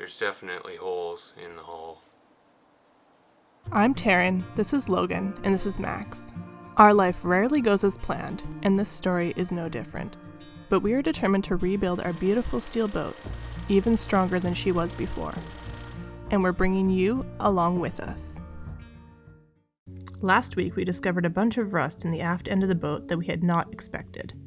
There's definitely holes in the hull. I'm Taryn, this is Logan, and this is Max. Our life rarely goes as planned, and this story is no different. But we are determined to rebuild our beautiful steel boat, even stronger than she was before. And we're bringing you along with us. Last week, we discovered a bunch of rust in the aft end of the boat that we had not expected.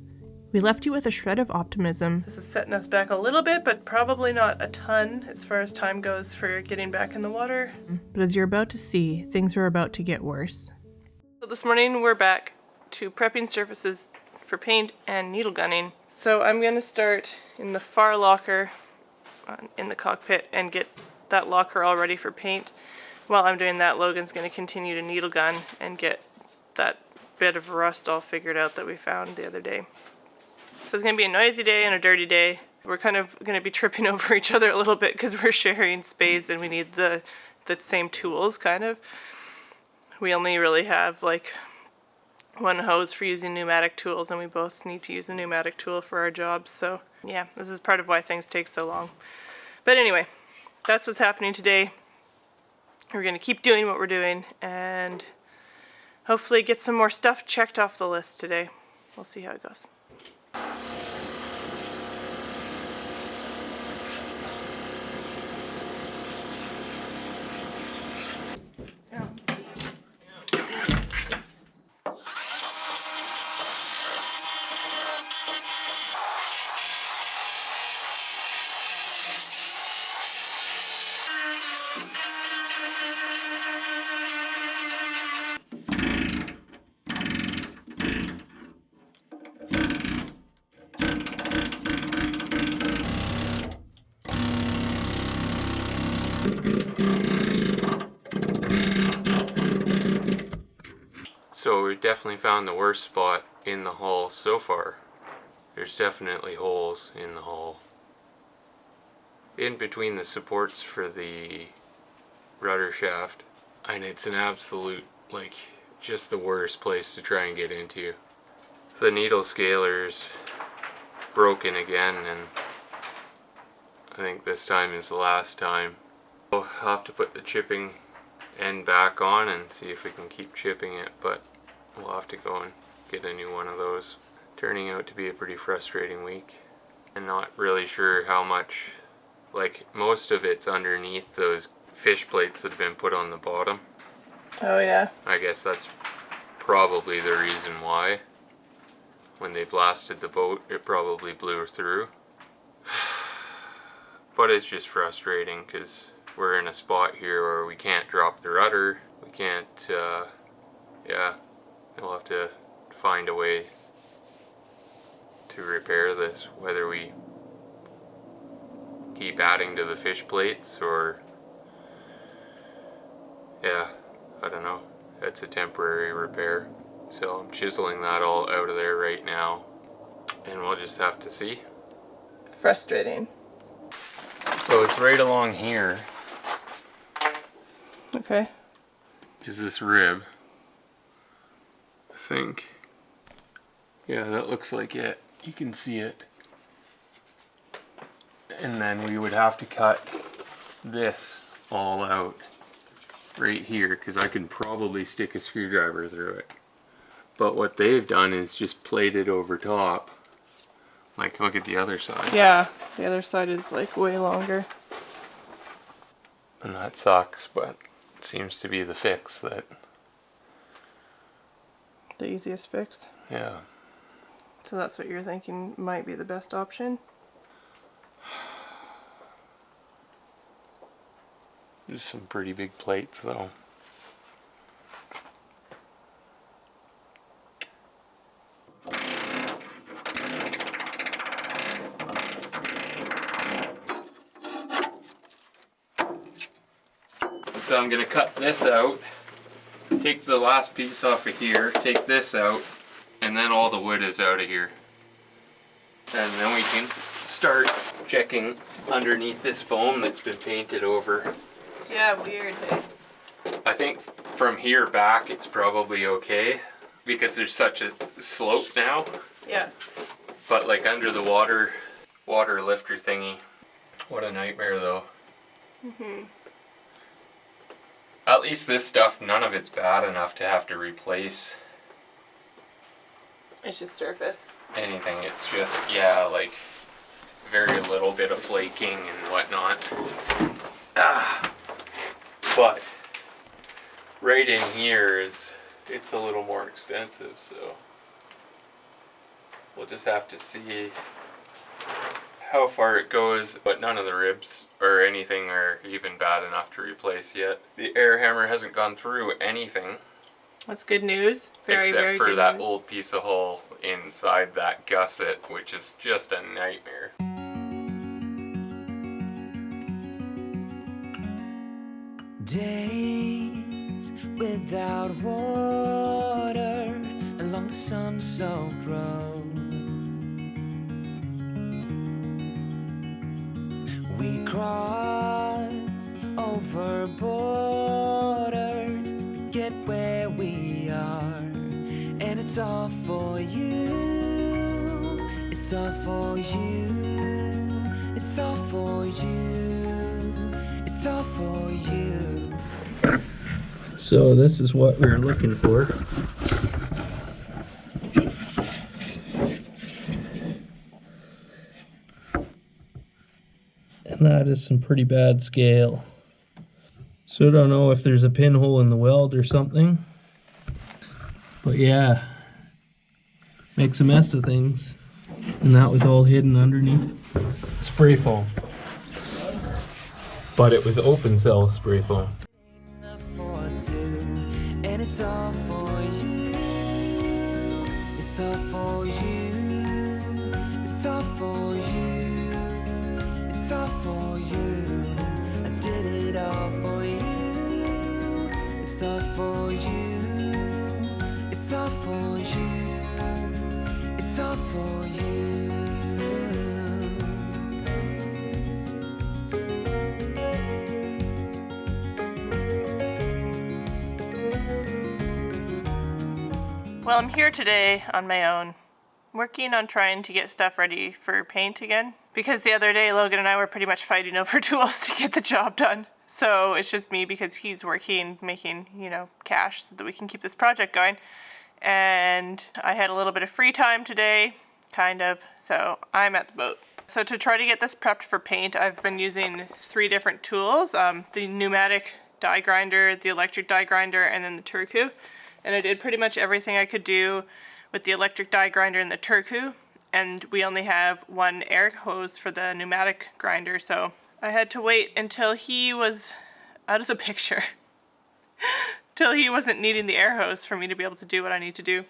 We left you with a shred of optimism. This is setting us back a little bit, but probably not a ton as far as time goes for getting back in the water. But as you're about to see, things are about to get worse. So this morning, we're back to prepping surfaces for paint and needle gunning. So I'm going to start in the far locker in the cockpit and get that locker all ready for paint. While I'm doing that, Logan's going to continue to needle gun and get that bit of rust all figured out that we found the other day. So it's going to be a noisy day and a dirty day. We're kind of going to be tripping over each other a little bit because we're sharing space and we need the same tools, kind of. We only really have like one hose for using pneumatic tools, and we both need to use a pneumatic tool for our jobs. So yeah, this is part of why things take so long. But anyway, that's what's happening today. We're going to keep doing what we're doing and hopefully get some more stuff checked off the list today. We'll see how it goes. So we definitely found the worst spot in the hull so far. There's definitely holes in the hull. In between the supports for the rudder shaft. And it's an absolute, like, just the worst place to try and get into. The needle scaler's broken again, and I think this time is the last time. We'll have to put the chipping end back on and see if we can keep chipping it, but we'll have to go and get a new one of those. Turning out to be a pretty frustrating week. I'm not really sure how much, like, most of it's underneath those fish plates that have been put on the bottom. Oh yeah. I guess that's probably the reason why. When they blasted the boat, it probably blew through. But it's just frustrating because we're in a spot here where we can't drop the rudder. We can't, yeah, we'll have to find a way to repair this, whether we keep adding to the fish plates or, yeah, I don't know. That's a temporary repair. So I'm chiseling that all out of there right now, and we'll just have to see. Frustrating. So it's right along here. Okay. Is this rib? I think. Yeah, that looks like it. You can see it. And then we would have to cut this all out right here, because I can probably stick a screwdriver through it. But what they've done is just plated over top. Like, look at the other side. Yeah, the other side is like way longer. And that sucks, but it seems to be the fix that... The easiest fix. Yeah. So that's what you're thinking might be the best option? There's some pretty big plates though. So I'm going to cut this out, take the last piece off of here, take this out, and then all the wood is out of here. And then we can start checking underneath this foam that's been painted over. Yeah, weird, hey? I think from here back it's probably okay because there's such a slope now. Yeah. But like under the water lifter thingy, what a nightmare though. At least this stuff, none of it's bad enough to have to replace It's just surface. anything. It's just, yeah, like very little bit of flaking and whatnot. But right in here it's a little more extensive, so we'll just have to see how far it goes, but none of the ribs or anything are even bad enough to replace yet. The air hammer hasn't gone through anything. That's good news. Very, except very for good that news. old piece of hull inside that gusset, which is just a nightmare. Days without water along the sun-soaked road. We crossed over borders to get where we are, and it's all for you. It's all for you. It's all for you. It's all for you. So this is what we're looking for. And that is some pretty bad scale. So I don't know if there's a pinhole in the weld or something. But yeah, makes a mess of things. And that was all hidden underneath spray foam. But it was open cell spray foam. And it's all for you. It's all for you. It's all for you. It's all for you. I did it all for you. It's all for you. It's all for you. It's all for you. Well, I'm here today on my own, working on trying to get stuff ready for paint again. Because the other day, Logan and I were pretty much fighting over tools to get the job done. So it's just me because he's working, making, cash so that we can keep this project going. And I had a little bit of free time today, kind of, so I'm at the boat. So to try to get this prepped for paint, I've been using 3 different tools. The pneumatic die grinder, the electric die grinder, and then the Turku. And I did pretty much everything I could do with the electric die grinder and the Turku. And we only have one air hose for the pneumatic grinder, so I had to wait until he was out of the picture. Till he wasn't needing the air hose for me to be able to do what I need to do.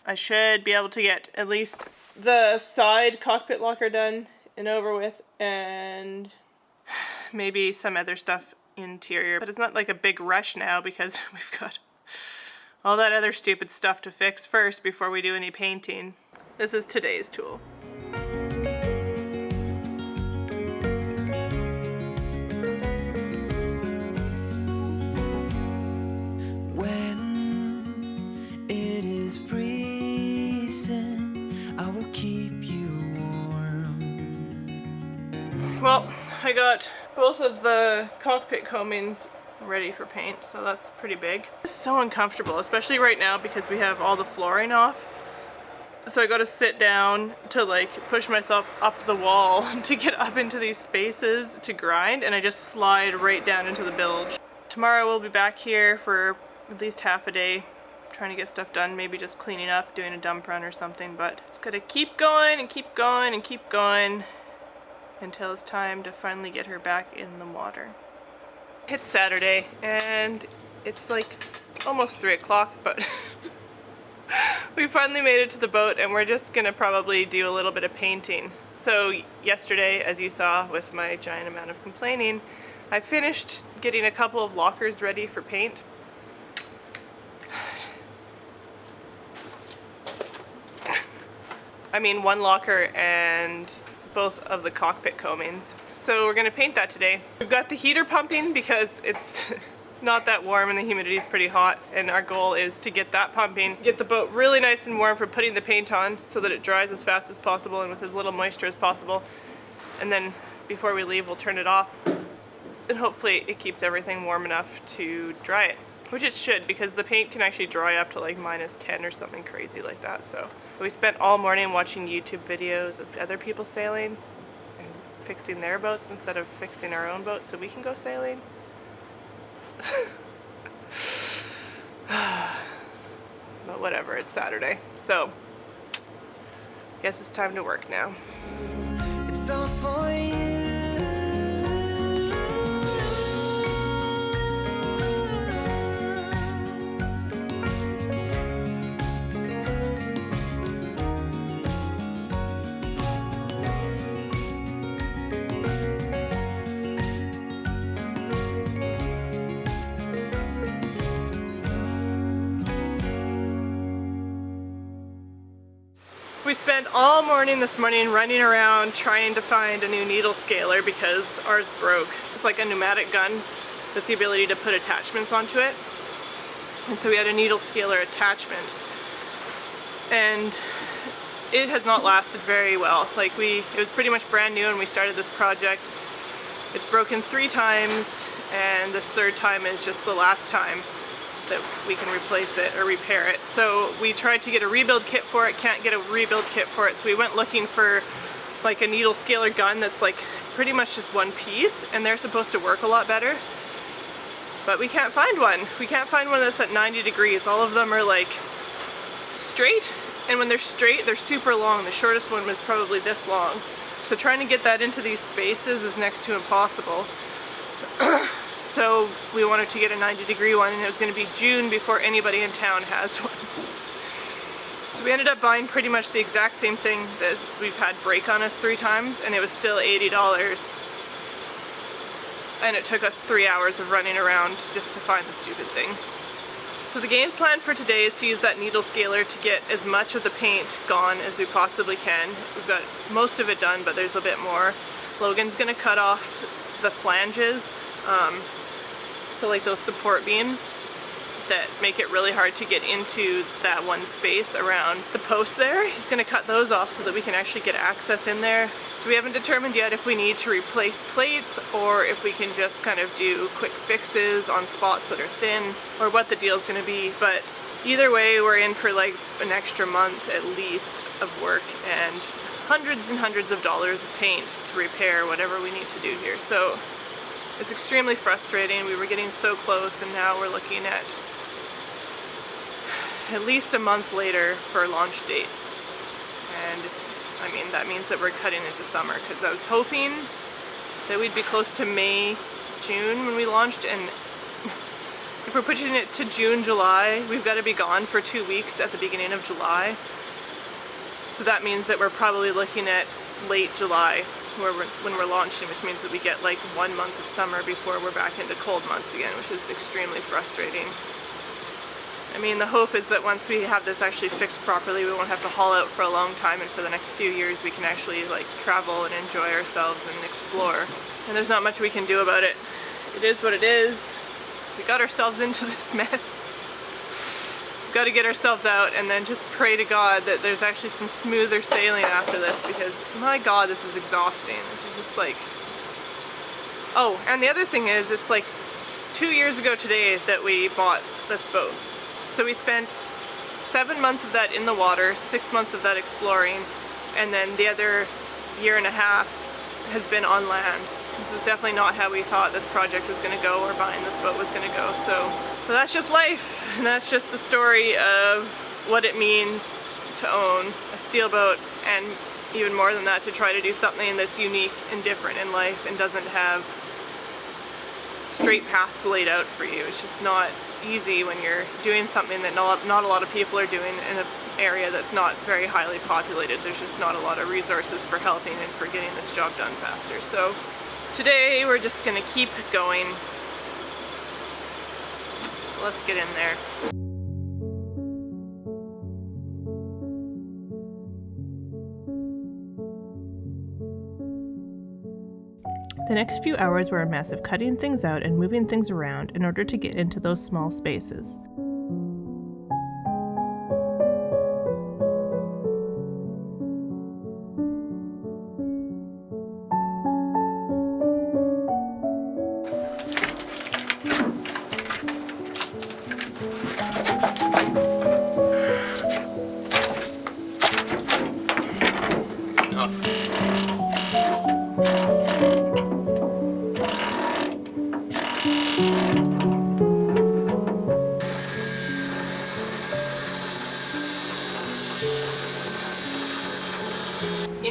I should be able to get at least the side cockpit locker done and over with, and maybe some other stuff interior. But it's not like a big rush now because we've got all that other stupid stuff to fix first before we do any painting. This is today's tool. When it is freezing, I will keep you warm. Well, I got both of the cockpit combings ready for paint, so that's pretty big. It's so uncomfortable, especially right now because we have all the flooring off. So I gotta sit down to push myself up the wall to get up into these spaces to grind, and I just slide right down into the bilge. Tomorrow we'll be back here for at least half a day trying to get stuff done, maybe just cleaning up, doing a dump run or something, but it's gotta keep going and keep going and keep going until it's time to finally get her back in the water. It's Saturday and it's almost 3 o'clock, but we finally made it to the boat and we're just gonna probably do a little bit of painting. So yesterday, as you saw with my giant amount of complaining, I finished getting a couple of lockers ready for paint. I mean, one locker and both of the cockpit combings. So we're gonna paint that today. We've got the heater pumping because it's not that warm and the humidity is pretty hot, and our goal is to get that pumping, get the boat really nice and warm for putting the paint on so that it dries as fast as possible and with as little moisture as possible. And then before we leave, we'll turn it off And hopefully it keeps everything warm enough to dry it. Which it should, because the paint can actually dry up to like -10 or something crazy like that. So we spent all morning watching YouTube videos of other people sailing and fixing their boats instead of fixing our own boat so we can go sailing. But whatever, it's Saturday. So guess it's time to work now. It's all for you. We spent all morning this morning running around trying to find a new needle scaler because ours broke. It's like a pneumatic gun with the ability to put attachments onto it. And so we had a needle scaler attachment. And it has not lasted very well. Like it was pretty much brand new when we started this project. It's broken 3 times, and this 3rd time is just the last time that we can replace it or repair it. So we tried to get a rebuild kit for it, can't get a rebuild kit for it, so we went looking for like a needle scaler gun that's like pretty much just one piece, and they're supposed to work a lot better. But we can't find one. We can't find one that's at 90 degrees. All of them are like straight, and when they're straight, they're super long. The shortest one was probably this long. So trying to get that into these spaces is next to impossible. So we wanted to get a 90-degree one, and it was going to be June before anybody in town has one. So we ended up buying pretty much the exact same thing that we've had break on us 3 times, and it was still $80. And it took us 3 hours of running around just to find the stupid thing. So the game plan for today is to use that needle scaler to get as much of the paint gone as we possibly can. We've got most of it done, but there's a bit more. Logan's going to cut off the flanges. So like those support beams that make it really hard to get into that one space around the post there. He's going to cut those off so that we can actually get access in there. So we haven't determined yet if we need to replace plates or if we can just kind of do quick fixes on spots that are thin, or what the deal is going to be. But either way, we're in for like an extra month at least of work and hundreds and hundreds of dollars of paint to repair whatever we need to do here. So it's extremely frustrating. We were getting so close, and now we're looking at least a month later for a launch date. And I mean, that means that we're cutting into summer, because I was hoping that we'd be close to May, June when we launched, and if we're pushing it to June, July, we've got to be gone for 2 weeks at the beginning of July. So that means that we're probably looking at late July when we're launching, which means that we get like 1 month of summer before we're back into cold months again, which is extremely frustrating. I mean, the hope is that once we have this actually fixed properly, we won't have to haul out for a long time, and for the next few years we can actually like travel and enjoy ourselves and explore. And there's not much we can do about it. It is what it is. We got ourselves into this mess. We've got to get ourselves out and then just pray to God that there's actually some smoother sailing after this, because my God, this is exhausting. This is just like... Oh, and the other thing is, it's like 2 years ago today that we bought this boat. So we spent 7 months of that in the water, 6 months of that exploring, and then the other 1.5 years has been on land. This was definitely not how we thought this project was going to go, or buying this boat was going to go. So that's just life, and that's just the story of what it means to own a steel boat, and even more than that, to try to do something that's unique and different in life and doesn't have straight paths laid out for you. It's just not easy when you're doing something that not a lot of people are doing in an area that's not very highly populated. There's just not a lot of resources for helping and for getting this job done faster. So today we're just gonna keep going. So let's get in there. The next few hours were a mess of cutting things out and moving things around in order to get into those small spaces. You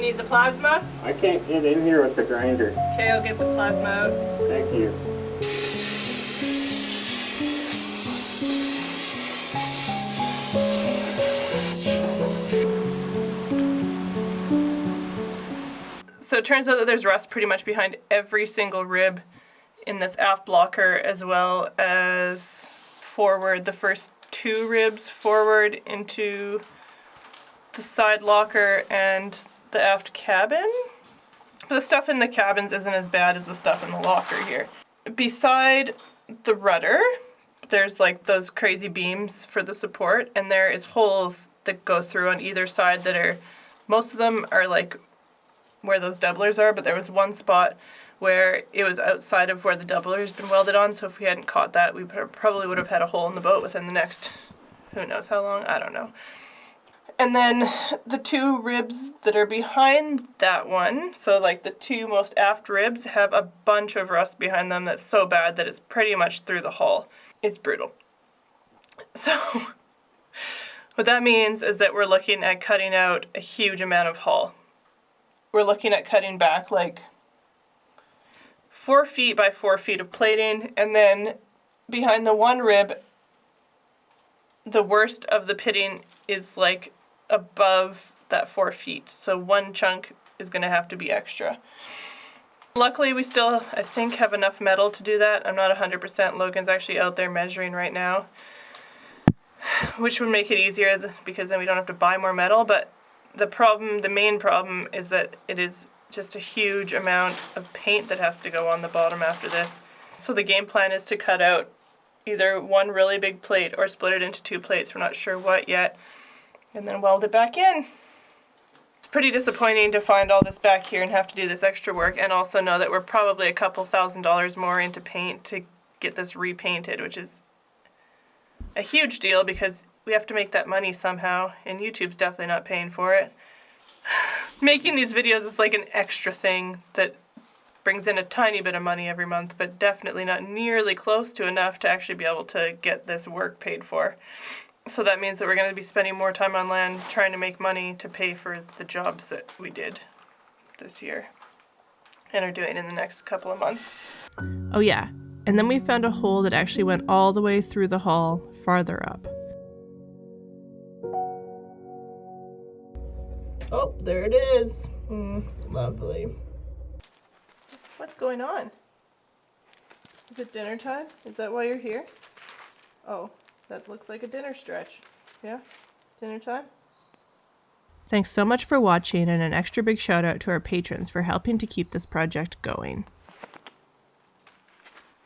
need the plasma? I can't get in here with the grinder. Okay, I'll get the plasma out. Thank you. So it turns out that there's rust pretty much behind every single rib in this aft locker, as well as forward. The first 2 ribs forward into the side locker and the aft cabin. The stuff in the cabins isn't as bad as the stuff in the locker here. Beside the rudder, there's like those crazy beams for the support, and there is holes that go through on either side that are, most of them are like where those doublers are, but there was one spot where it was outside of where the doubler's been welded on, so if we hadn't caught that, we probably would have had a hole in the boat within the next, who knows how long, I don't know. And then the 2 ribs that are behind that one, so like the 2 most aft ribs, have a bunch of rust behind them that's so bad that it's pretty much through the hull. It's brutal. So what that means is that we're looking at cutting out a huge amount of hull. We're looking at cutting back like 4 feet by 4 feet of plating, and then behind the one rib, the worst of the pitting is like above that 4 feet. So one chunk is going to have to be extra. Luckily, we still, I think, have enough metal to do that. I'm not 100%. Logan's actually out there measuring right now, which would make it easier because then we don't have to buy more metal. But the main problem is that it is just a huge amount of paint that has to go on the bottom after this. So the game plan is to cut out either one really big plate or split it into 2 plates. We're not sure what yet. And then weld it back in. It's pretty disappointing to find all this back here and have to do this extra work, and also know that we're probably a couple $1,000s more into paint to get this repainted, which is a huge deal because we have to make that money somehow, and YouTube's definitely not paying for it. Making these videos is like an extra thing that brings in a tiny bit of money every month, but definitely not nearly close to enough to actually be able to get this work paid for. So that means that we're going to be spending more time on land trying to make money to pay for the jobs that we did this year and are doing in the next couple of months. Oh yeah, and then we found a hole that actually went all the way through the hull, farther up. Oh, there it is. Lovely. What's going on? Is it dinner time? Is that why you're here? Oh, that looks like a dinner stretch. Yeah? Dinner time? Thanks so much for watching, and an extra big shout out to our patrons for helping to keep this project going.